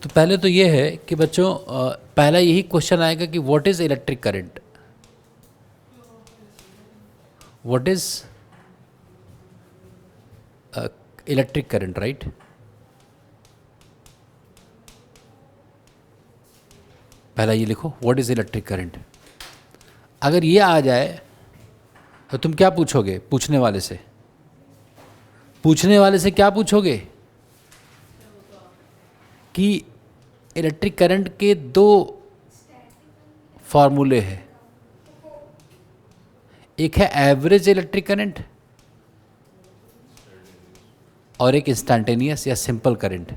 तो पहले तो ये है कि बच्चों पहला यही क्वेश्चन आएगा कि what is electric current, what is electric current, right. पहला ये लिखो व्हाट इज इलेक्ट्रिक करंट। अगर ये आ जाए तो तुम क्या पूछोगे पूछने वाले से? पूछने वाले से क्या पूछोगे कि इलेक्ट्रिक करंट के दो फॉर्मूले हैं, एक है एवरेज इलेक्ट्रिक करंट और एक इंस्टैन्टेनियस या सिंपल करंट।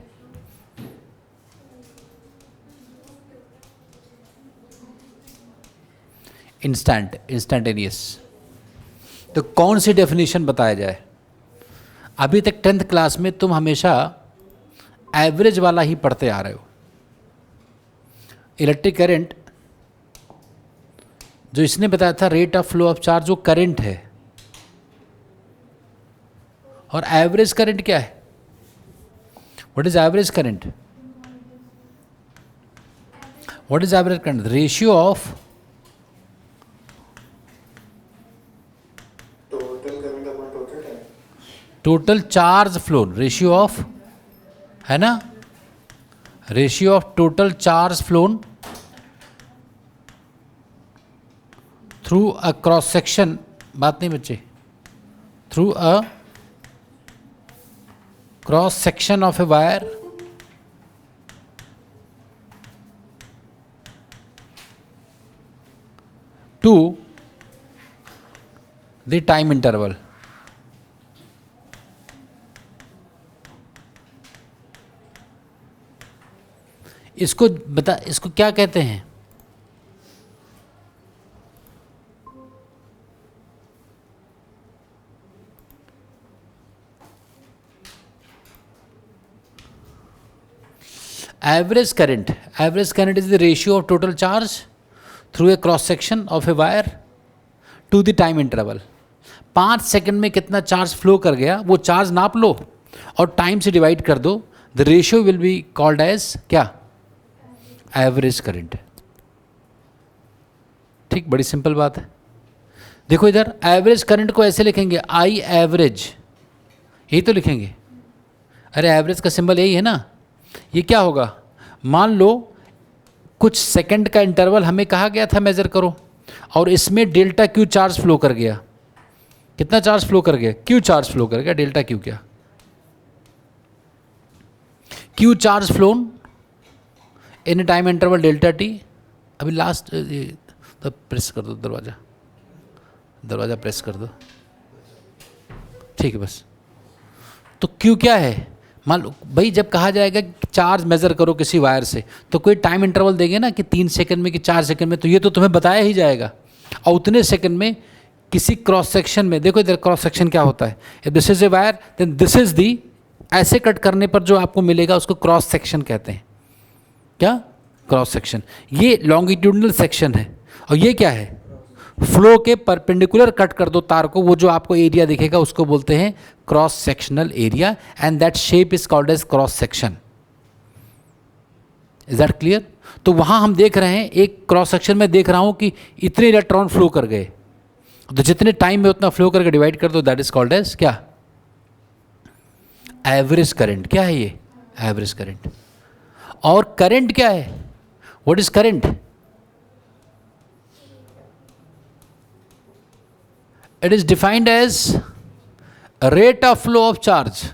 इंस्टैन्टेनियस। तो कौन सी डेफिनेशन बताया जाए? अभी तक 10th क्लास में तुम हमेशा एवरेज वाला ही पढ़ते आ रहे हो। इलेक्ट्रिक करंट जो इसने बताया था rate of flow of charge, वो करंट है। और एवरेज करंट क्या है? What is average current? What is average current? Ratio of total charge flow, ratio of, है ना, ratio of total charge flown through a cross section, बात नहीं बच्चे, through a cross section of a wire to the time interval. इसको बता, इसको क्या कहते हैं? Average current. Average current is the ratio of total charge through a cross section of a wire to the time interval. 5 second में कितना charge flow कर गया वो चार्ज नाप लो और टाइम से डिवाइड कर दो। The ratio will be called as क्या? Average current. ठीक, बड़ी सिंपल बात है। देखो इधर एवरेज करंट को ऐसे लिखेंगे, आई एवरेज, यही तो लिखेंगे। अरे एवरेज का सिंबल यही है ना। ये क्या होगा? मान लो कुछ सेकंड का इंटरवल हमें कहा गया था मेजर करो, और इसमें डेल्टा क्यू चार्ज फ्लो कर गया। कितना चार्ज फ्लो कर गया? क्यू चार्ज फ्लो कर गया। डेल्टा क्यू क्या? Q charge flown in time interval delta T. अभी लास्ट तो प्रेस कर दो, दरवाज़ा प्रेस कर दो, ठीक है बस। तो क्यू क्या है? मान लो भाई जब कहा जाएगा कि चार्ज मेज़र करो किसी वायर से, तो कोई टाइम इंटरवल देंगे ना कि 3 सेकंड में कि 4 सेकंड में, तो ये तो तुम्हें बताया ही जाएगा। और उतने सेकंड में किसी क्रॉस सेक्शन में, देखो इधर क्रॉस सेक्शन क्या होता है, if this is a wire then this is the, ऐसे कट करने पर जो आपको मिलेगा उसको क्रॉस सेक्शन कहते हैं। क्या? Cross section. ये लॉन्गिट्यूडनल सेक्शन है। और ये क्या है? फ्लो के परपेंडिकुलर कट कर दो तार को, वो जो आपको एरिया दिखेगा उसको बोलते हैं cross sectional area, and that shape is called as cross section. Is that clear? तो वहां हम देख रहे हैं, एक क्रॉस सेक्शन में देख रहा हूं कि इतने इलेक्ट्रॉन फ्लो कर गए, तो जितने टाइम में उतना फ्लो करके डिवाइड कर दो, दैट इज कॉल्ड एज क्या? Average current. क्या है ये? Average current. और करंट क्या है? What is current? It is defined as rate of flow of charge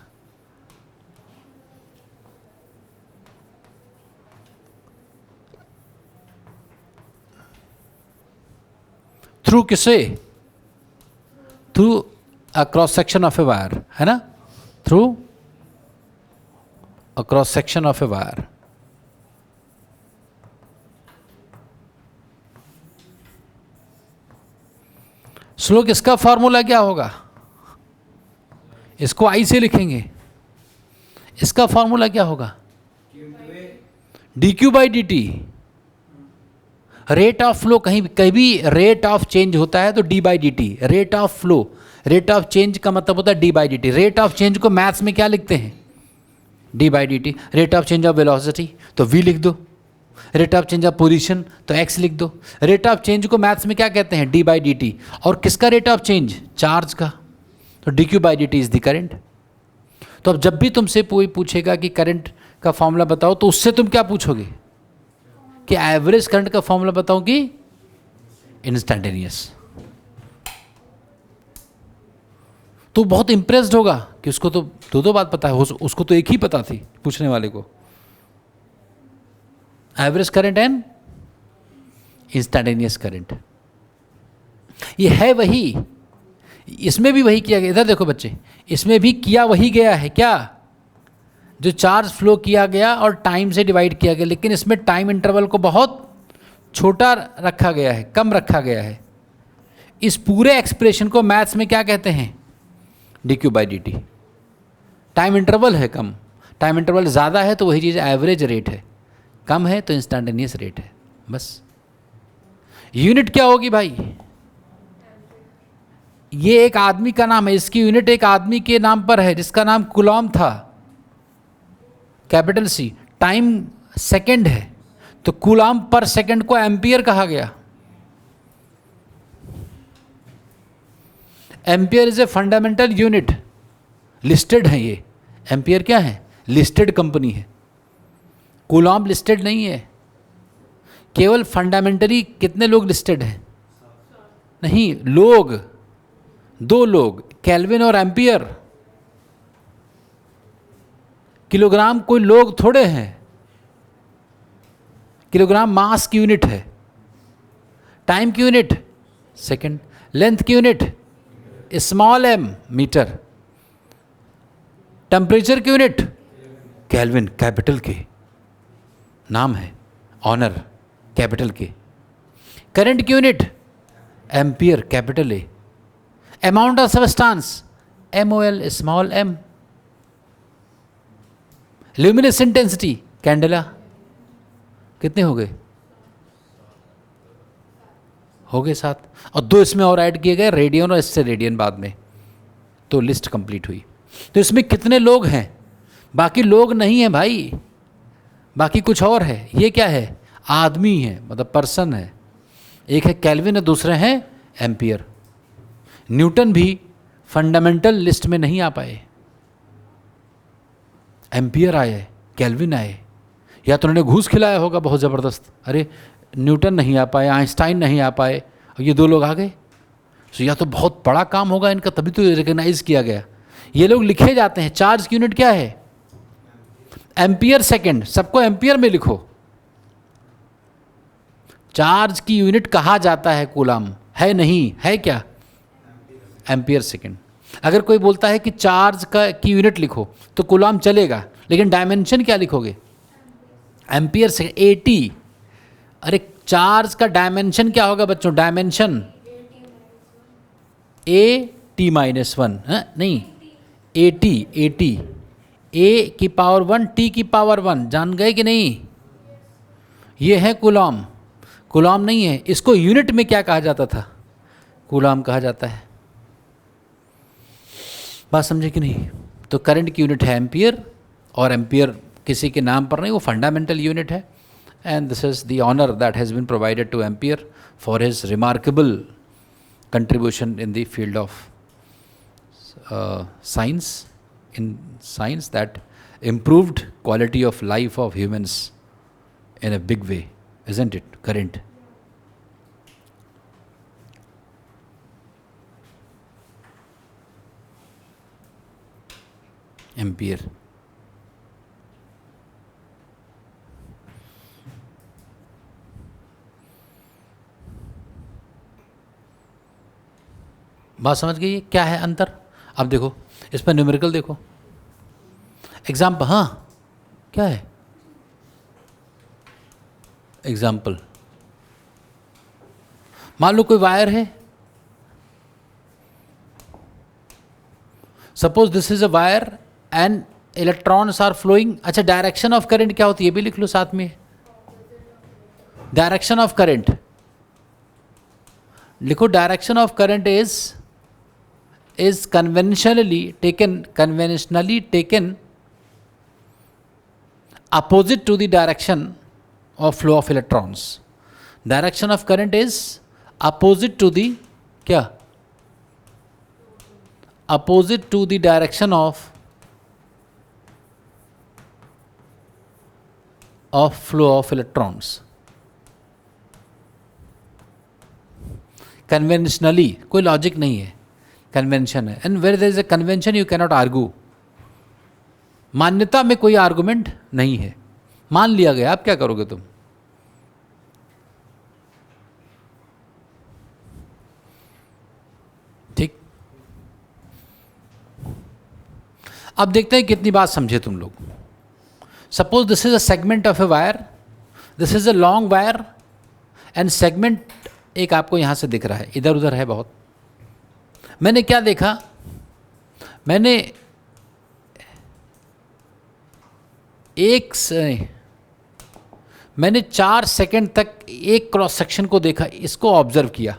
through किसे? Through a cross section of a wire, है ना, through a cross section of a wire. स्लोक इसका फॉर्मूला क्या होगा? इसको आई से लिखेंगे। इसका फॉर्मूला क्या होगा? D Q by D T. Rate of flow, कहीं भी रेट ऑफ चेंज होता है तो D by D T. Rate of flow, rate of change का मतलब होता है D by D T. Rate of change को मैथ्स में क्या लिखते हैं? D by D T. Rate of change of velocity तो वी लिख दो, rate of change of position तो एक्स लिख दो। रेट ऑफ चेंज को मैथ्स में क्या कहते हैं? D by D T. और किसका रेट ऑफ चेंज? चार्ज का, तो D Q by D T is the current. तो अब जब भी तुमसे कोई पूछेगा कि करंट का फॉर्मूला बताओ, तो उससे तुम क्या पूछोगे कि एवरेज करंट का फॉर्मूला बताओ कि इंस्टैंटेनियस। तो बहुत इंप्रेस्ड होगा कि उसको तो दो बात पता है, उसको तो एक ही पता थी पूछने वाले को, average current and instantaneous current. ये है वही, इसमें भी वही किया गया। इधर देखो बच्चे, इसमें भी किया वही गया है क्या, जो चार्ज फ्लो किया गया और टाइम से डिवाइड किया गया, लेकिन इसमें टाइम इंटरवल को बहुत छोटा रखा गया है, कम रखा गया है। इस पूरे एक्सप्रेशन को मैथ्स में क्या कहते हैं? D Q by D T. Time interval है कम, टाइम इंटरवल ज़्यादा है तो वही चीज़ एवरेज रेट है, कम है तो इंस्टैंटेनियस रेट है। बस यूनिट क्या होगी भाई? ये एक आदमी का नाम है, इसकी यूनिट एक आदमी के नाम पर है जिसका नाम कूलॉम था, कैपिटल सी। टाइम सेकंड है तो कूलॉम पर सेकंड को एम्पियर कहा गया। Ampere is a fundamental unit, listed है ये। एम्पियर क्या है? लिस्टेड कंपनी है। कूलॉम लिस्टेड नहीं है। केवल फंडामेंटली कितने लोग लिस्टेड हैं? नहीं, लोग, दो लोग, केल्विन और एम्पियर। किलोग्राम कोई लोग थोड़े हैं, किलोग्राम मास की यूनिट है। टाइम की यूनिट सेकंड, लेंथ की unit small M metre, temperature की यूनिट केल्विन, कैपिटल के नाम है, ऑनर कैपिटल के। करंट की unit ampere, capital A. Amount of substance MOL, small m। Luminous intensity candela, कितने हो गए? 7। और 2 इसमें और ऐड किए गए, रेडियन और इससे रेडियन बाद में, तो लिस्ट कंप्लीट हुई। तो इसमें कितने लोग हैं? बाकी लोग नहीं है भाई, बाकी कुछ और है। ये क्या है? आदमी है, मतलब पर्सन है। एक है केल्विन और दूसरे हैं एम्पियर। न्यूटन भी फंडामेंटल लिस्ट में नहीं आ पाए, एम्पियर आए, केल्विन आए। या तो उन्होंने घूस खिलाया होगा बहुत ज़बरदस्त, अरे न्यूटन नहीं आ पाए, आइंस्टाइन नहीं आ पाए और ये 2 लोग आ गए। तो या तो बहुत बड़ा काम होगा इनका, तभी तो रिकग्नाइज किया गया। ये लोग लिखे जाते हैं। चार्ज की यूनिट क्या है? एम्पियर सेकेंड, सबको एम्पियर में लिखो। चार्ज की यूनिट कहा जाता है कूलम, है नहीं, है क्या? Ampere second. अगर कोई बोलता है कि चार्ज की यूनिट लिखो तो कूलम चलेगा, लेकिन डायमेंशन क्या लिखोगे? Ampere second, AT। अरे चार्ज का डायमेंशन क्या होगा बच्चों? डायमेंशन AT-1, नहीं, AT, A⁻1 T⁻1, जान गए कि नहीं? ये है कूलॉम। कूलॉम नहीं है, इसको यूनिट में क्या कहा जाता था? कूलॉम कहा जाता है। बात समझे कि नहीं? तो करंट की यूनिट है एम्पियर, और एम्पियर किसी के नाम पर नहीं, वो फंडामेंटल यूनिट है। And this is the honour that has been provided to Ampere for his remarkable contribution in the field of science, in science that improved quality of life of humans in a big way, isn't it? Current. Ampere. बात समझ गई? क्या है अंतर? अब देखो इस पर न्यूमेरिकल देखो, एग्जाम्पल। हाँ, क्या है एग्जाम्पल? मान लो कोई वायर है, suppose this is a wire and electrons are flowing. अच्छा, डायरेक्शन ऑफ करंट क्या होती है? ये भी लिख लो साथ में। डायरेक्शन ऑफ करंट लिखो। Direction of current is conventionally taken opposite to the direction of flow of electrons. Direction of current is opposite to the क्या? Opposite to the direction of flow of electrons. Conventionally, कोई logic नहीं है, convention है. And where there is a convention you cannot argue. मान्यता में कोई argument नहीं है, मान लिया गया, आप क्या करोगे तुम? ठीक. अब देखते हैं कितनी बात समझे तुम लोग. Suppose this is a segment of a wire, this is a long wire and segment एक आपको यहां से दिख रहा है, इधर उधर है बहुत. मैंने क्या देखा, मैंने 4 सेकंड तक एक क्रॉस सेक्शन को देखा, इसको ऑब्जर्व किया,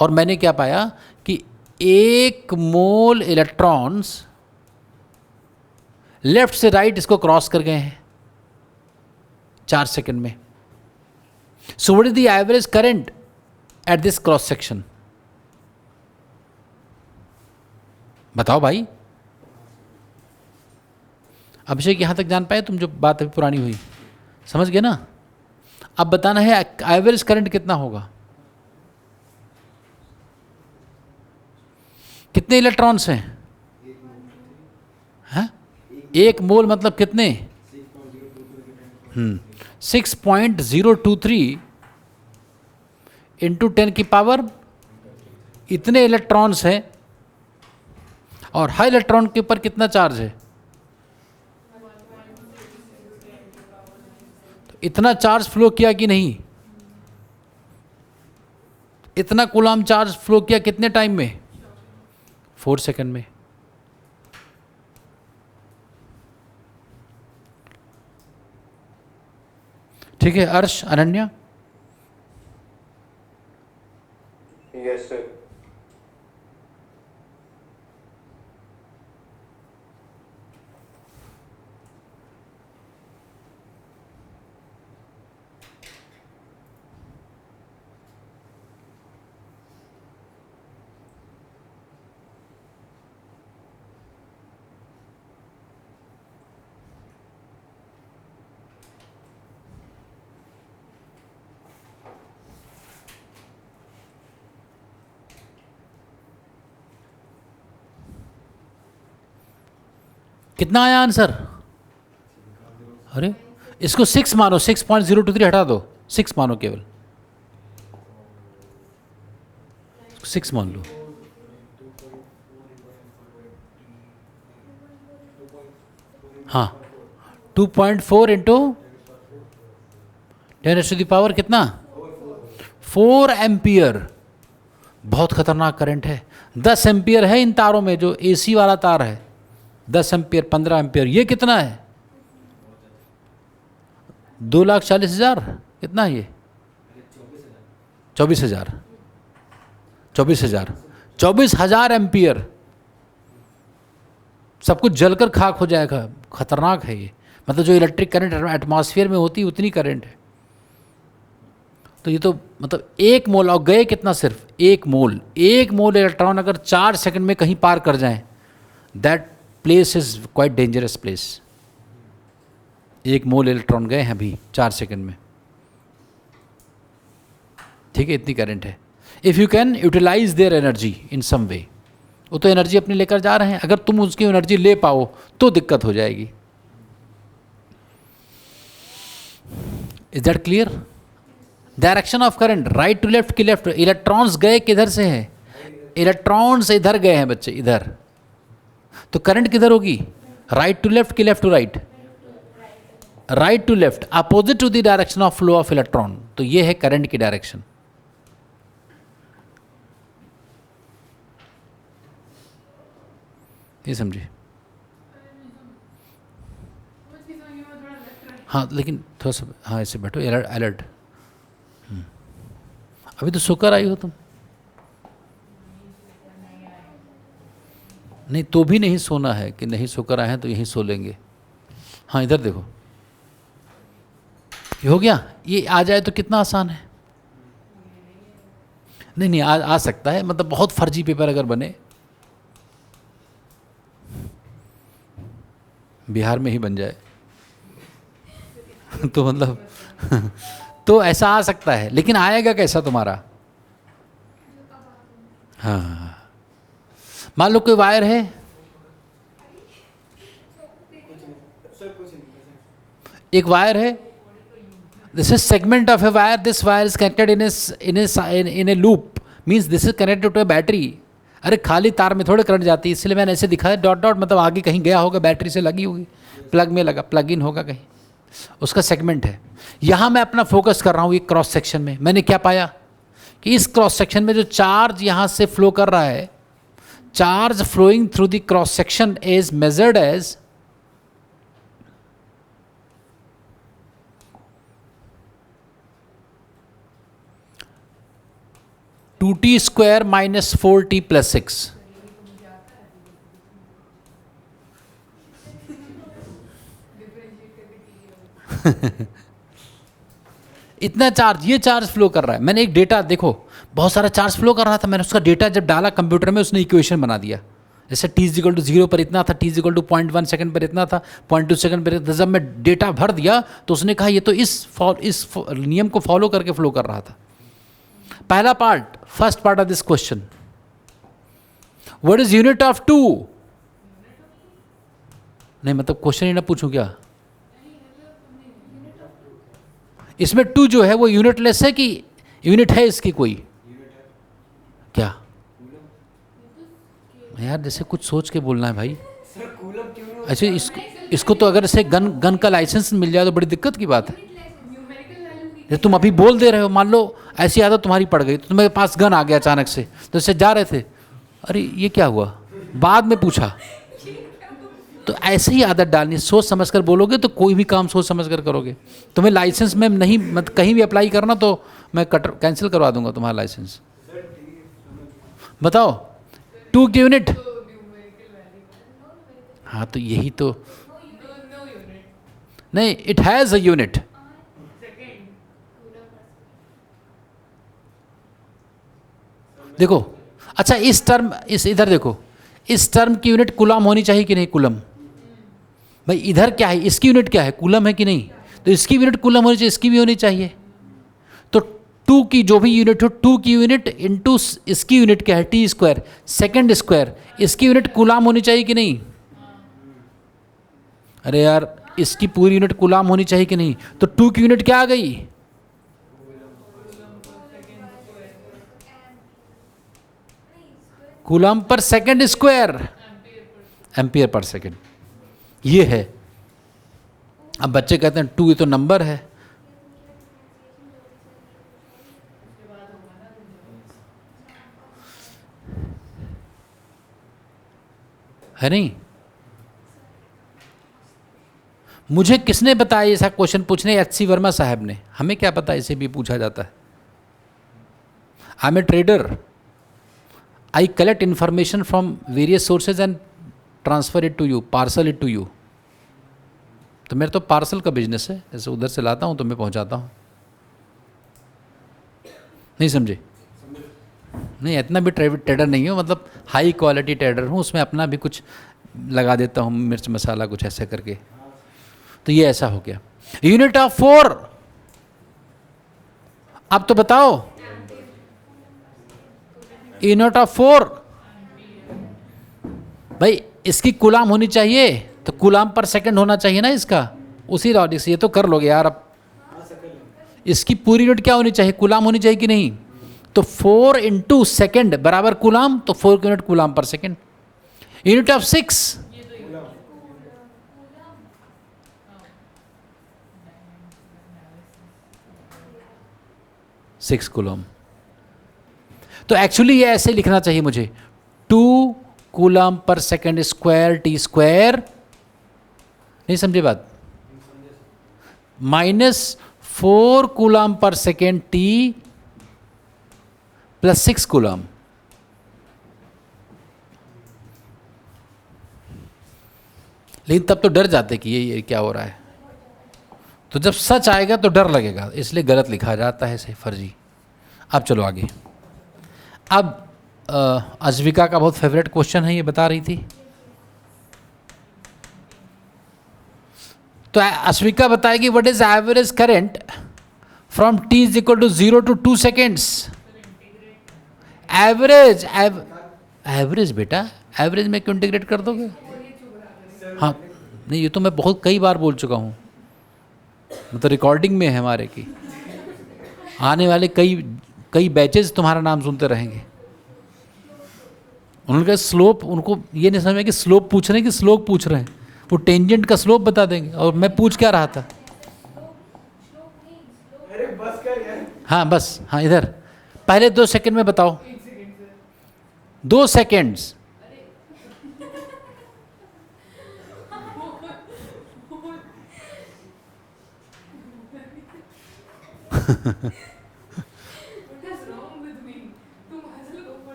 और मैंने क्या पाया कि 1 मोल इलेक्ट्रॉन्स लेफ्ट से राइट इसको क्रॉस कर गए हैं 4 सेकंड में. So what is the average current at this cross section? बताओ भाई. अभिषेक यहां तक जान पाए तुम? जो बात अभी पुरानी हुई समझ गए ना? अब बताना है एवरेज करंट कितना होगा. कितने इलेक्ट्रॉन्स हैं? 1 मोल मतलब कितने? 6.023 इंटू 10 की पावर, इतने इलेक्ट्रॉन्स हैं. और हर इलेक्ट्रॉन के ऊपर कितना चार्ज है? तो इतना चार्ज फ्लो किया कि नहीं? इतना कूलम चार्ज फ्लो किया कितने टाइम में? 4 सेकंड में. ठीक है. अर्श, अनन्या? Yes sir. कितना आया आंसर? अरे इसको 6 मानो, 6.023 हटा दो, 6 मानो, केवल 6 मान लो. हाँ, 2.4 इंटू 10⁻⁴ कितना? 4 एम्पियर. बहुत खतरनाक करंट है. 10 एम्पियर है इन तारों में, जो एसी वाला तार है. 10 एम्पियर, 15 एम्पियर. ये कितना है? 2,40,000. कितना है ये? 24,000. 24,000 एम्पियर. सब कुछ जलकर खाक हो जाएगा. खतरनाक है ये. मतलब जो इलेक्ट्रिक करंट एटमॉस्फेयर में होती है उतनी करंट है. तो ये तो मतलब 1 मोल, और गए कितना? सिर्फ 1 मोल. 1 मोल इलेक्ट्रॉन अगर 4 सेकंड में कहीं पार कर जाएं, that place is quite dangerous place. 1 mole electron गए हैं अभी 4 सेकंड में. ठीक है, इतनी करंट है. If you can utilize their energy in some way, वो तो एनर्जी अपनी लेकर जा रहे हैं, अगर तुम उसकी एनर्जी ले पाओ तो दिक्कत हो जाएगी. Is that clear? Direction of current, right to left की लेफ्ट. इलेक्ट्रॉन्स गए किधर से हैं? इलेक्ट्रॉन्स इधर गए हैं बच्चे, इधर. तो करंट किधर होगी? राइट टू लेफ्ट की left to right? Right to left, opposite to the direction of flow of electron. तो ये है करंट की डायरेक्शन. ये समझिए. हाँ, लेकिन थोड़ा सा, हाँ ऐसे बैठो, अलर्ट. अभी तो सोकर आई हो तुम. नहीं, तो भी नहीं सोना है कि नहीं सोकर आए हैं तो यहीं सो लेंगे. हाँ, इधर देखो. ये हो गया, ये आ जाए तो कितना आसान है। नहीं नहीं, आ सकता है, मतलब बहुत फर्जी पेपर अगर बने, बिहार में ही बन जाए तो मतलब तो ऐसा आ सकता है, लेकिन आएगा कैसा तुम्हारा। हाँ, मान लो कोई वायर है, एक वायर है, this is segment of a wire, this wire is connected in a loop, means this is connected to a battery। अरे खाली तार में थोड़े करंट जाती है, इसलिए मैंने ऐसे दिखाया डॉट डॉट, मतलब आगे कहीं गया होगा, बैटरी से लगी होगी, प्लग में लगा, प्लग इन होगा कहीं, उसका सेगमेंट है। यहाँ मैं अपना फोकस कर रहा हूँ, ये क्रॉस सेक्शन में मैंने क्या पाया कि इस क्रॉस सेक्शन में जो चार्ज यहाँ से फ्लो कर रहा है, charge flowing through the cross section is measured as 2t square minus 4t plus 6। इतना चार्ज, ये चार्ज फ्लो कर रहा है। मैंने एक डेटा देखो, बहुत सारा चार्ज फ्लो कर रहा था, मैंने उसका डेटा जब डाला कंप्यूटर में, उसने इक्वेशन बना दिया। जैसे t इक्वल टू 0 पर इतना था, t इक्वल टू 0.1 सेकंड पर इतना था, 0.2 सेकंड पर इतना। जब मैं डेटा भर दिया तो उसने कहा ये तो इस नियम को फॉलो करके फ्लो कर रहा था। पहला part, first part of this question, what is unit of 2? नहीं मतलब क्वेश्चन ही ना पूछूं क्या? इसमें 2 जो है वो यूनिटलेस है कि यूनिट है इसकी कोई? क्या यार, जैसे कुछ सोच के बोलना है भाई। अच्छा, इसको तो अगर से गन का लाइसेंस मिल जाए तो बड़ी दिक्कत की बात है। तुम अभी बोल दे रहे हो, मान लो ऐसी आदत तुम्हारी पड़ गई, तो तुम्हारे पास गन आ गया अचानक से, तो इससे जा रहे थे, अरे ये क्या हुआ, बाद में पूछा। तो ऐसे ही आदत डालनी, सोच समझ कर बोलोगे तो कोई भी काम सोच समझ कर करोगे। तुम्हें लाइसेंस में नहीं, मत कहीं भी अप्लाई करना तो मैं कैंसिल करवा दूंगा तुम्हारा लाइसेंस। बताओ 2 की यूनिट। हाँ तो यही तो नहीं, इट हैज़ अ यूनिट। देखो, अच्छा इस टर्म, इधर देखो, इस टर्म की यूनिट कूलम होनी चाहिए कि नहीं? कूलम। भाई इधर क्या है, इसकी यूनिट क्या है? कूलम है कि नहीं? तो इसकी यूनिट कूलम होनी चाहिए, इसकी भी होनी चाहिए। तो 2 की जो भी यूनिट हो, 2 की यूनिट इंटू इसकी यूनिट क्या है? t स्क्वायर सेकेंड स्क्वायर, इसकी यूनिट कूलम होनी चाहिए कि नहीं? अरे यार, इसकी पूरी यूनिट कूलम होनी चाहिए कि नहीं? तो 2 की यूनिट क्या आ गई? Coulomb per second square, ampere per second, ये है। अब बच्चे कहते हैं 2 ये तो नंबर है नहीं? मुझे किसने बताया ऐसा क्वेश्चन पूछने? HC वर्मा साहब ने। हमें क्या पता इसे भी पूछा जाता है। I am a trader, I collect information from various sources and transfer it to you, parcel it to you। तो मेरा तो पार्सल का बिजनेस है, जैसे उधर से लाता हूँ तो मैं पहुँचाता हूँ। नहीं समझे? नहीं, इतना भी ट्रेडर नहीं हूँ, मतलब हाई क्वालिटी ट्रेडर हूँ, उसमें अपना भी कुछ लगा देता हूँ, मिर्च मसाला कुछ ऐसे करके। तो ये ऐसा हो गया। यूनिट ऑफ 4, अब तो बताओ, यूनिट ऑफ 4। भाई इसकी कूलम होनी चाहिए, तो कूलम पर सेकंड होना चाहिए ना इसका, उसी लॉजिक से। ये तो कर लोगे यार। अब इसकी पूरी यूनिट क्या होनी चाहिए? कूलम होनी चाहिए कि नहीं? तो 4 इंटू सेकेंड बराबर कूलम, तो 4 की unit coulomb per second. Unit of 6, six coulomb. तो एक्चुअली ये ऐसे लिखना चाहिए मुझे, 2 coulomb per second square t square, नहीं समझे बात? Minus 4 coulomb per second t plus 6 coulomb. लेकिन तब तो डर जाते कि ये क्या हो रहा है। तो जब सच आएगा तो डर लगेगा, इसलिए गलत लिखा जाता है इसे, फर्जी। अब चलो आगे। अब अजविका का बहुत फेवरेट क्वेश्चन है, ये बता रही थी। तो अश्विका बताएगी what is average current from t is equal to 0 to 2 seconds. Average average बेटा, एवरेज में क्यों इंटीग्रेट कर दोगे? हाँ नहीं, ये तो मैं बहुत कई बार बोल चुका हूँ, मतलब रिकॉर्डिंग में है हमारे की, आने वाले कई बैचेस तुम्हारा नाम सुनते रहेंगे। उन्होंने कहा स्लोप, उनको ये नहीं समझ में कि स्लोप पूछ रहे हैं कि स्लोप पूछ रहे हैं, वो टेंजेंट का स्लोप बता देंगे। और मैं पूछ क्या रहा था? अरे बस कर यार। हाँ बस, हाँ इधर पहले 2 सेकंड में बताओ। 2 सेकंड्स।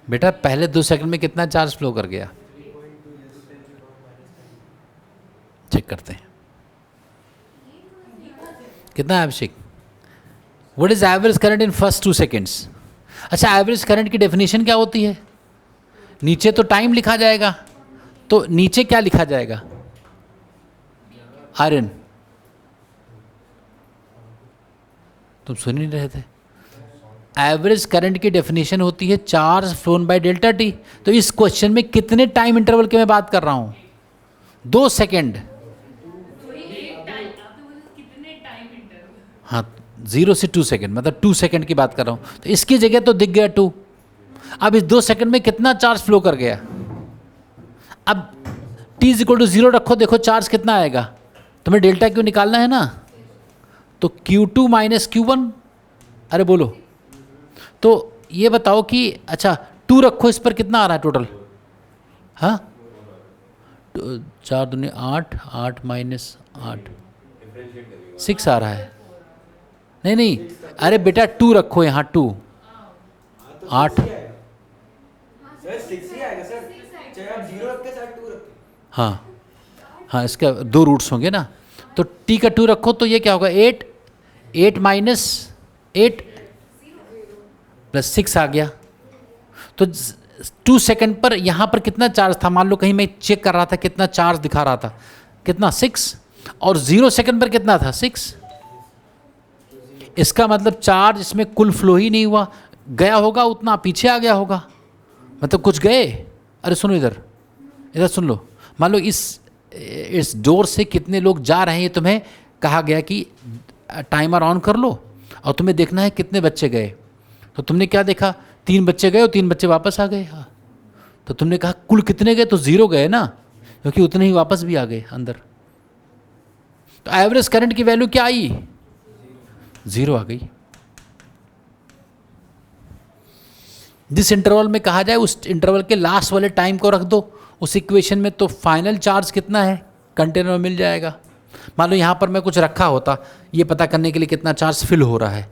बेटा पहले 2 सेकंड में कितना चार्ज फ्लो कर गया? चेक करते हैं कितना है Abhishek. What is average current in first 2 seconds? अच्छा, एवरेज करंट की डेफिनेशन क्या होती है? नीचे तो टाइम लिखा जाएगा, तो नीचे क्या लिखा जाएगा? आयरन। तुम सुन ही नहीं रहे थे। एवरेज करंट की डेफिनेशन होती है charge phloem by delta T. तो इस क्वेश्चन में कितने टाइम इंटरवल के मैं बात कर रहा हूं? 2 सेकेंड। हाँ, 0 से 2 सेकेंड, मतलब 2 सेकेंड की बात कर रहा हूं। तो इसकी जगह तो दिख गया 2। अब इस 2 सेकेंड में कितना चार्ज फ्लो कर गया? अब t इज इक्वल टू 0 रखो, देखो चार्ज कितना आएगा। तुम्हें डेल्टा क्यू निकालना है ना, तो Q2 माइनस Q1। अरे बोलो, तो ये बताओ कि अच्छा 2 रखो, इस पर कितना आ रहा है टोटल? हाँ 4 दूनी 8, 8 माइनस 8 6 आ रहा है। नहीं नहीं, अरे बेटा 2 रखो यहाँ, 2 8। सर 6 ही आएगा सर, चाहे आप 0 रखते चाहे 2 रखते। हाँ हाँ, इसका 2 रूट्स होंगे ना, तो t का 2 रखो तो ये क्या होगा? 8, 8 माइनस 8 प्लस 6 आ गया। तो 2 सेकंड पर यहाँ पर कितना चार्ज था? मान लो कहीं मैं चेक कर रहा था कितना चार्ज दिखा रहा था, कितना 6, और 0 सेकंड पर कितना था? 6। इसका मतलब चार्ज इसमें कुल फ्लो ही नहीं हुआ, गया होगा उतना पीछे आ गया होगा, मतलब कुछ गए। अरे सुनो इधर, इधर सुन लो। मान लो इस डोर से कितने लोग जा रहे हैं, ये तुम्हें कहा गया कि टाइमर ऑन कर लो और तुम्हें देखना है कितने बच्चे गए। तो तुमने क्या देखा? 3 बच्चे गए और 3 बच्चे वापस आ गए। हाँ, तो तुमने कहा कुल कितने गए? तो 0 गए ना, क्योंकि उतने ही वापस भी आ गए अंदर। तो एवरेज करंट की वैल्यू क्या आई? 0 आ गई। जिस इंटरवल में कहा जाए उस इंटरवल के लास्ट वाले टाइम को रख दो उस इक्वेशन में, तो फाइनल चार्ज कितना है कंटेनर में मिल जाएगा। मान लो यहाँ पर मैं कुछ रखा होता ये पता करने के लिए कितना चार्ज फिल हो रहा है,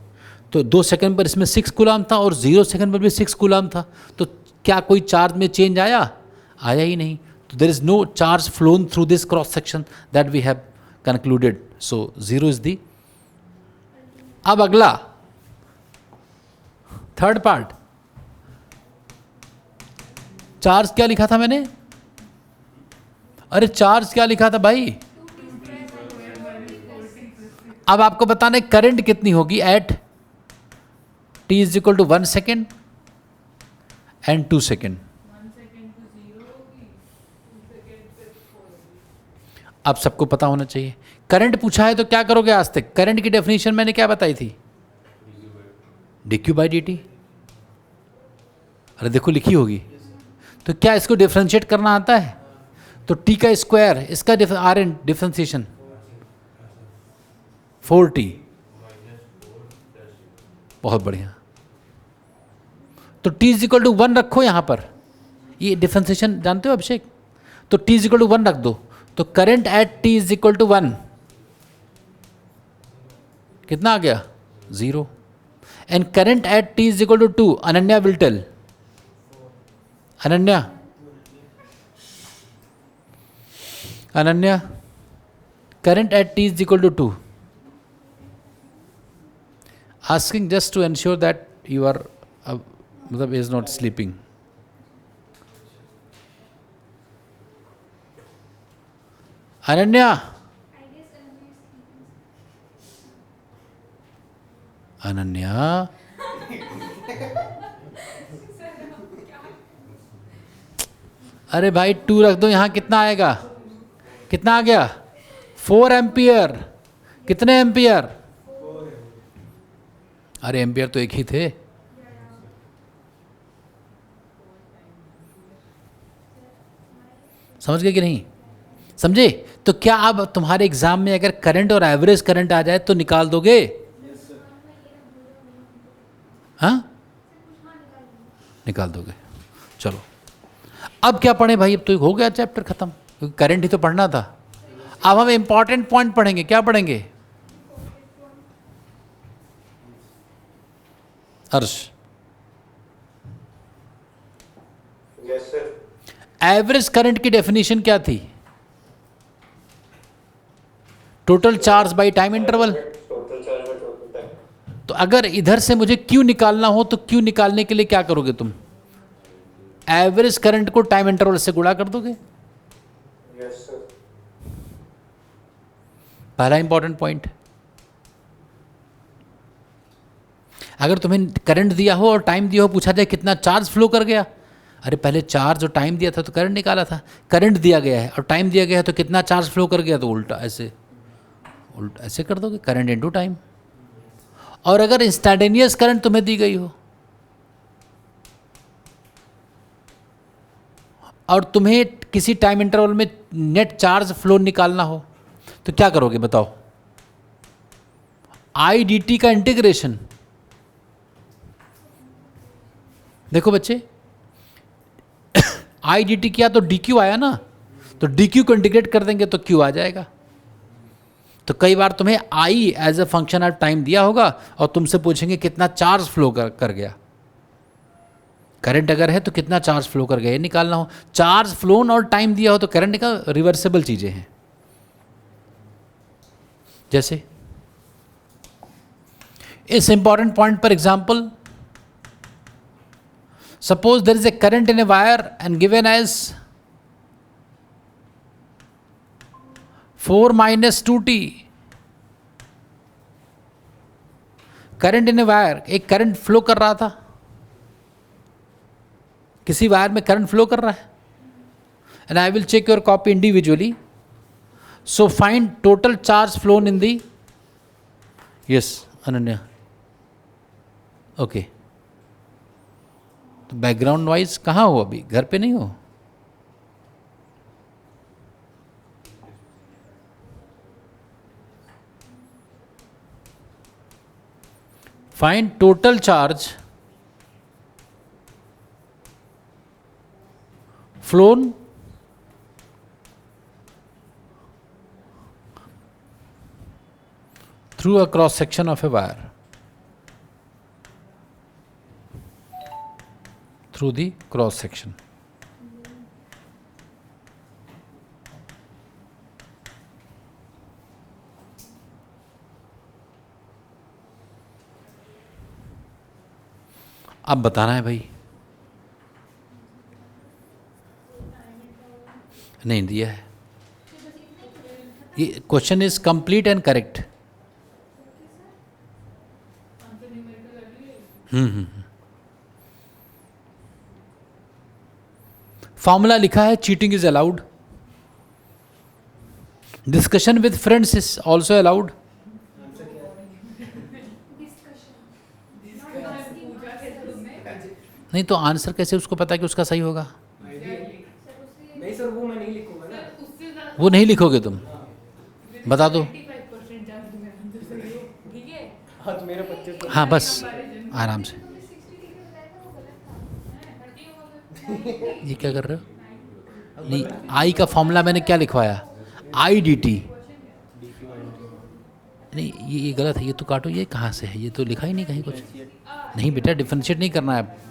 तो 2 सेकंड पर इसमें 6 कूलाम था और 0 सेकंड पर भी 6 कूलाम था, तो क्या कोई चार्ज में चेंज आया? आया ही नहीं। तो there is no charge flown through this cross section that we have concluded, so 0 is the. अब अगला थर्ड पार्ट, चार्ज क्या लिखा था मैंने? अरे चार्ज क्या लिखा था भाई? अब आपको बताना है करंट कितनी होगी at t is equal to 1 second and 2 second. अब सबको पता होना चाहिए। करंट पूछा है तो क्या करोगे आज तक? करंट की डेफिनेशन मैंने क्या बताई थी? dq by dt। अरे देखो लिखी होगी। तो क्या इसको डिफ्रेंशिएट करना आता है? तो t का स्क्वायर, इसका आर एन डिफ्रेंशिएशन 4t। बहुत बढ़िया। तो t इज इक्वल टू 1 रखो यहाँ पर, ये डिफ्रेंशिएशन जानते हो अभिषेक? तो t इज इक्वल टू 1 रख दो, तो current at t is equal to 1 कितना आ गया? 0। And current at t is equal to 2, Ananya will tell. Ananya current at t is equal to 2. Asking just to ensure that you are is not sleeping. Ananya, Ananya, अरे भाई 2 रख दो यहाँ, कितना आएगा? कितना आ गया? 4 एम्पियर। कितने एम्पियर? अरे एम्पियर तो एक ही थे। समझ गए कि नहीं? समझे? तो क्या अब तुम्हारे एग्जाम में अगर करंट और एवरेज करंट आ जाए तो निकाल दोगे? हाँ, निकाल दोगे। चलो अब क्या पढ़े भाई? अब तो हो गया चैप्टर खत्म, क्योंकि करंट ही तो पढ़ना था। अब हम इंपॉर्टेंट पॉइंट पढ़ेंगे। क्या पढ़ेंगे? हर्ष, Yes, sir. एवरेज करंट की डेफिनेशन क्या थी? Total charge by time interval. Total charge by total time. तो अगर इधर से मुझे क्यू निकालना हो तो क्यू निकालने के लिए क्या करोगे तुम? एवरेज करंट को टाइम इंटरवल से गुणा कर दोगे। Yes, sir. पहला इंपॉर्टेंट पॉइंट। अगर तुम्हें करंट दिया हो और टाइम दिया हो, पूछा जाए कितना चार्ज फ्लो कर गया, अरे पहले चार्ज और टाइम दिया था तो करंट निकाला था। करंट दिया गया है और टाइम दिया गया है तो कितना चार्ज फ्लो कर गया, तो उल्टा ऐसे कर दोगे, करंट इनटू टाइम। और अगर इंस्टैंटेनियस करंट तुम्हें दी गई हो और तुम्हें किसी टाइम इंटरवल में नेट चार्ज फ्लो निकालना हो तो क्या करोगे बताओ? आई डी टी का इंटीग्रेशन। देखो बच्चे, आई डी टी किया तो डी क्यू आया ना, तो डी क्यू को इंटीग्रेट कर देंगे तो क्यू आ जाएगा। तो कई बार तुम्हें I as a function of time दिया होगा और तुमसे पूछेंगे कितना चार्ज फ्लो कर गया। करंट अगर है तो कितना चार्ज फ्लो कर गया ये निकालना हो। चार्ज फ्लोन और टाइम दिया हो तो करंट का रिवर्सिबल चीजें हैं। जैसे इस इंपॉर्टेंट पॉइंट पर example, suppose there is a current in a wire and given as 4 - 2t। Current in a wire, एक करंट फ्लो कर रहा था, किसी वायर में करंट फ्लो कर रहा है, and I will check your copy individually. So find total charge flown in the, yes Ananya, okay. तो बैकग्राउंड नॉइज कहाँ हो? अभी घर पे नहीं हो? Find total charge flown through a cross section of a wire, through the cross section. अब बताना है भाई। नहीं दिया है। ये question is complete and correct. Formula लिखा है, cheating is allowed, discussion with friends is also allowed. नहीं तो आंसर कैसे उसको पता कि उसका सही होगा? नहीं सर, वो मैं नहीं लिखूंगा ना। वो नहीं लिखोगे तुम, बता दो। हाँ तो मेरा 25। हाँ बस आराम से। ये क्या कर रहे हो? नहीं, आई का फॉर्मूला मैंने क्या लिखवाया? आई डी टी। नहीं ये गलत है, ये तो काटो। ये कहाँ से है? ये तो लिखा ही नहीं कहीं कुछ। नहीं बेटा, डिफरेंशिएट नहीं करना है।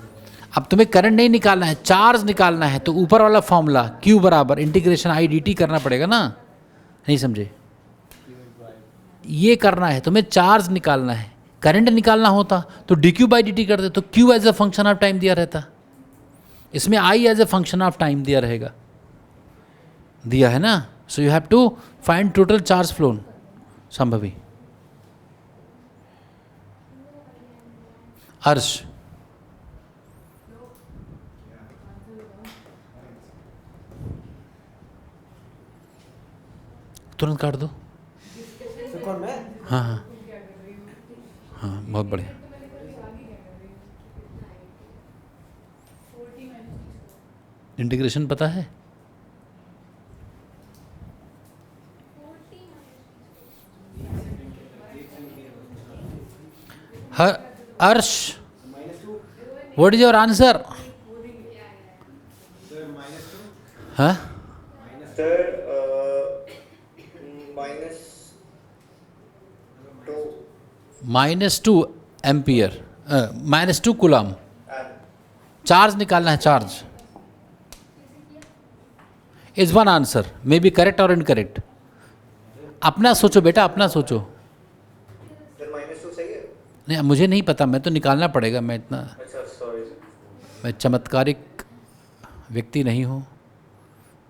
अब तुम्हें करंट नहीं निकालना है, चार्ज निकालना है, तो ऊपर वाला फॉर्मूला Q बराबर इंटीग्रेशन आई डी टी करना पड़ेगा ना। नहीं समझे? ये करना है, तुम्हें चार्ज निकालना है, करंट निकालना होता तो dq बाई dt करते, तो q as a function of time दिया रहता, इसमें I as a function of time दिया रहेगा, दिया है ना। So you have to find total charge flown. Sambhavi Arsh, तुरंत काट दो। तो कौन मैं? हाँ हाँ हाँ, बहुत बढ़िया। इंटीग्रेशन पता है? अर्श, व्हाट इज योर आंसर? हाँ, सर -2 -2 एम्पियर, -2 कूलम। चार्ज निकालना है, charge is one answer, may be correct और इनकरेक्ट। अपना सोचो बेटा, अपना सोचो। सर -2 सही है? नहीं, मुझे नहीं पता, मैं तो निकालना पड़ेगा, मैं इतना, अच्छा सॉरी। मैं चमत्कारिक व्यक्ति नहीं हूँ,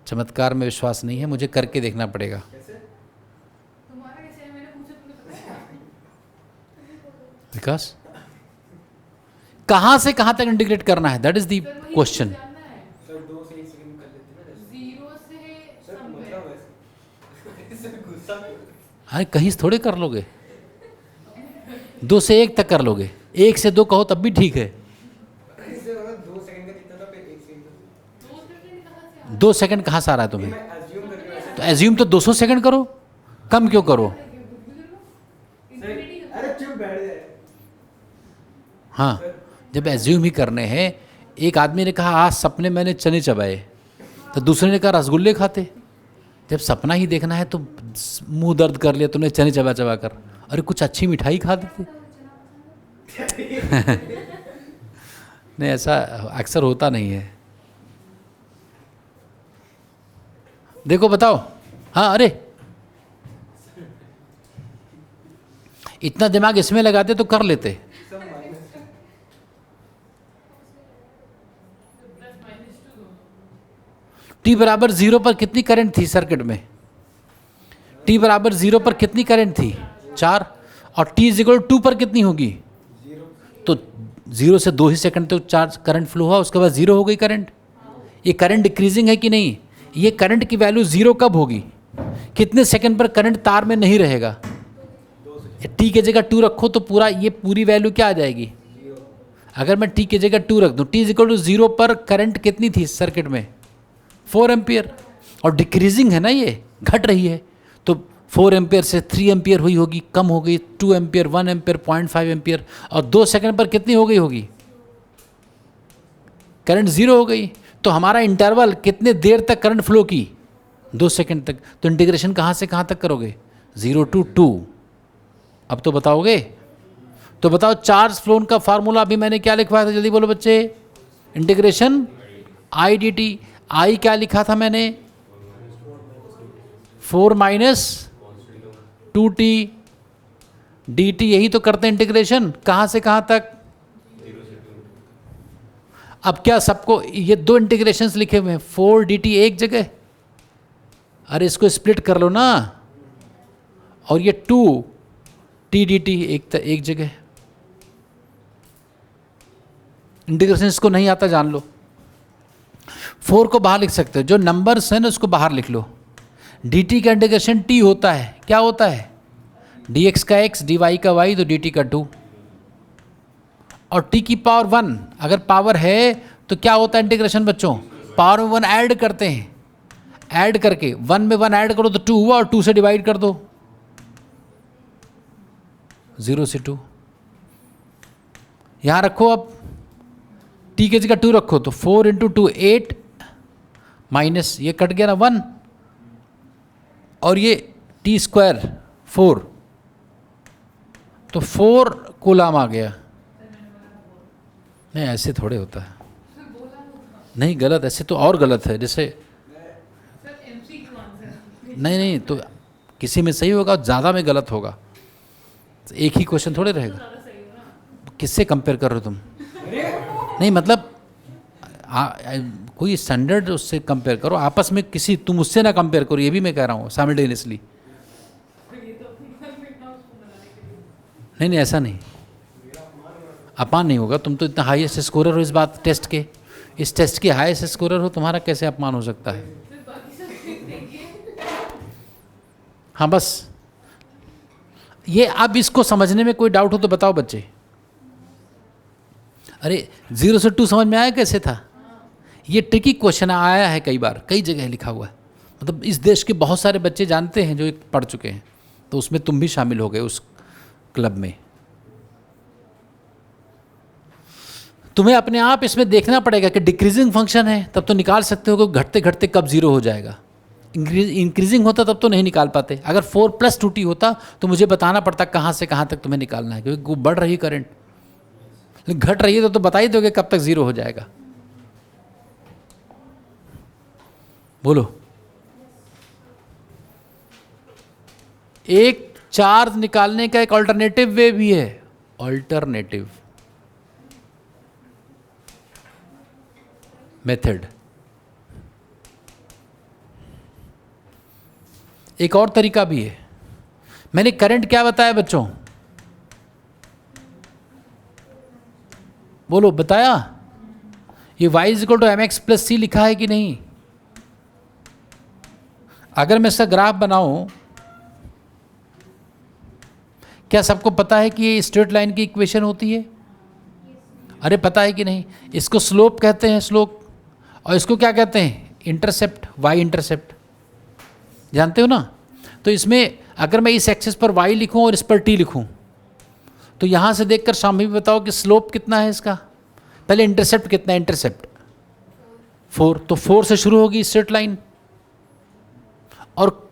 चमत्कार में विश्वास नहीं है, मुझे करके देखना पड़ेगा। विकास, कहाँ से कहाँ तक इंटीग्रेट करना है, that is the question. Sir 2 से 1 सेकंड कर लेते हैं ना, जीरो से सर मतलब वैसे सर गुस्सा हाँ, कहीं से थोड़े कर लोगे, 2 से 1 तक कर लोगे, 1 से 2 कहो तब भी ठीक है। इससे मतलब 2 सेकंड का जितना था, फिर 1 सेकंड 2 सेकंड कहाँ से आ रहा है तुम्हें? मैं अज्यूम करके वैसे। तो एज्यूम तो 200 सेकंड करो, कम क्यों करो? अरे चुप बैठ जाए। हाँ, जब एज्यूम ही करने हैं, एक आदमी ने कहा आज सपने मैंने चने चबाए, तो दूसरे ने कहा रसगुल्ले खाते। जब सपना ही देखना है तो मुंह दर्द कर लिया तूने चने चबा चबा कर, अरे कुछ अच्छी मिठाई खा देते। नहीं, ऐसा अक्सर होता नहीं है। देखो बताओ, हाँ, अरे इतना दिमाग इसमें लगाते तो कर लेते। t बराबर 0 पर कितनी करंट थी सर्किट में? t बराबर 0 पर कितनी करंट थी? 4। और t इक्वल 2 पर कितनी होगी? तो 0 से 2 ही सेकंड तो चार्ज करंट फ्लो हुआ, उसके बाद 0 हो गई करंट। ये करंट डिक्रीजिंग है कि नहीं? ये करंट की वैल्यू 0 कब होगी? कितने सेकंड पर करंट तार में नहीं रहेगा? t की जगह 2 रखो तो पूरा ये पूरी वैल्यू क्या आ जाएगी? अगर मैं t की जगह 2 रख दूं, t इक्वल टू 0 पर करंट कितनी थी सर्किट में? 4 एम्पियर। और डिक्रीजिंग है ना, ये घट रही है, तो 4 एम्पियर से 3 एम्पियर हुई होगी, कम हो गई 2 एम्पियर, 1 एम्पियर, 0.5 एम्पियर, और 2 सेकंड पर कितनी हो गई होगी? करंट 0 हो गई। तो हमारा इंटरवल कितने देर तक करंट फ्लो की? 2 सेकंड तक। तो इंटीग्रेशन कहाँ से कहाँ तक करोगे? 0 to 2। अब तो बताओगे? तो बताओ, चार्ज फ्लोन का फार्मूला अभी मैंने क्या लिखवाया था, जल्दी बोलो बच्चे। Integration I D T. I क्या लिखा था मैंने? 4 - 2t dt, यही तो करते हैं इंटीग्रेशन। कहाँ से कहाँ तक? अब क्या सबको ये 2 इंटीग्रेशंस लिखे हुए हैं, 4 dt एक जगह, अरे इसको स्प्लिट कर लो ना, और ये 2 t dt एक जगह। इंटीग्रेशन इसको नहीं आता जान लो। 4 को बाहर लिख सकते हो, जो नंबर्स हैं ना उसको बाहर लिख लो। dt का इंटीग्रेशन t होता है, क्या होता है? dx का x, dy का y, तो dt का 2। और t की पावर 1, अगर पावर है तो क्या होता है इंटीग्रेशन बच्चों? पावर में 1 ऐड करते हैं, ऐड करके 1 में 1 ऐड करो तो 2 हुआ, और 2 से डिवाइड कर दो, 0 से 2। यहाँ रखो, अब t की जगह 2 रखो, तो 4 × 2 8, माइनस ये कट गया ना 1, और ये t² 4, तो 4 कूलम आ गया। नहीं, ऐसे थोड़े होता है, नहीं गलत, ऐसे तो और गलत है। जैसे नहीं नहीं, तो किसी में सही होगा और ज़्यादा में गलत होगा। एक ही क्वेश्चन थोड़े रहेगा। किससे कंपेयर कर रहे हो तुम? नहीं मतलब कोई स्टैंडर्ड उससे कंपेयर करो आपस में, किसी तुम उससे ना कंपेयर करो, ये भी मैं कह रहा हूँ साइमल्टेनियसली। नहीं नहीं ऐसा नहीं, अपमान नहीं होगा। तुम तो इतना हाईएस्ट स्कोरर हो इस बात टेस्ट के, इस टेस्ट के हाईएस्ट स्कोरर हो, तुम्हारा कैसे अपमान हो सकता है? हाँ बस ये, अब इसको समझने में कोई डाउट हो तो बताओ बच्चे। अरे 0 से 2 समझ में आया कैसे था? ये ट्रिकी क्वेश्चन आया है कई बार, कई जगह लिखा हुआ है। मतलब इस देश के बहुत सारे बच्चे जानते हैं जो एक पढ़ चुके हैं, तो उसमें तुम भी शामिल हो गए उस क्लब में। तुम्हें अपने आप इसमें देखना पड़ेगा कि डिक्रीजिंग फंक्शन है तब तो निकाल सकते हो कि घटते घटते कब 0 हो जाएगा। इंक्रीजिंग होता तब तो नहीं निकाल पाते। अगर 4 + 2t होता तो मुझे बताना पड़ता कहाँ से कहाँ तक तुम्हें निकालना है, क्योंकि वो बढ़ रही करंट, लेकिन घट रही है तो बता ही दोगे कब तक 0 हो जाएगा। बोलो। एक चार्ज निकालने का एक अल्टरनेटिव वे भी है, अल्टरनेटिव मेथड। एक और तरीका भी है। मैंने करंट क्या बताया बच्चों? बोलो, बताया? ये y = mx + c लिखा है कि नहीं? अगर मैं इसका ग्राफ बनाऊं, क्या सबको पता है कि ये स्ट्रेट लाइन की इक्वेशन होती है? अरे पता है कि नहीं? इसको स्लोप कहते हैं, स्लोप। और इसको क्या कहते हैं? Intercept, y intercept. जानते हो ना? तो इसमें अगर मैं इस एक्सिस पर y लिखूं और इस पर t लिखूं, तो यहां से देखकर शामी भी बताओ कि स्लोप कितना है इसका। पहले इंटरसेप्ट कितना है? इंटरसेप्ट 4, तो 4 से शुरू होगी स्ट्रेट लाइन, और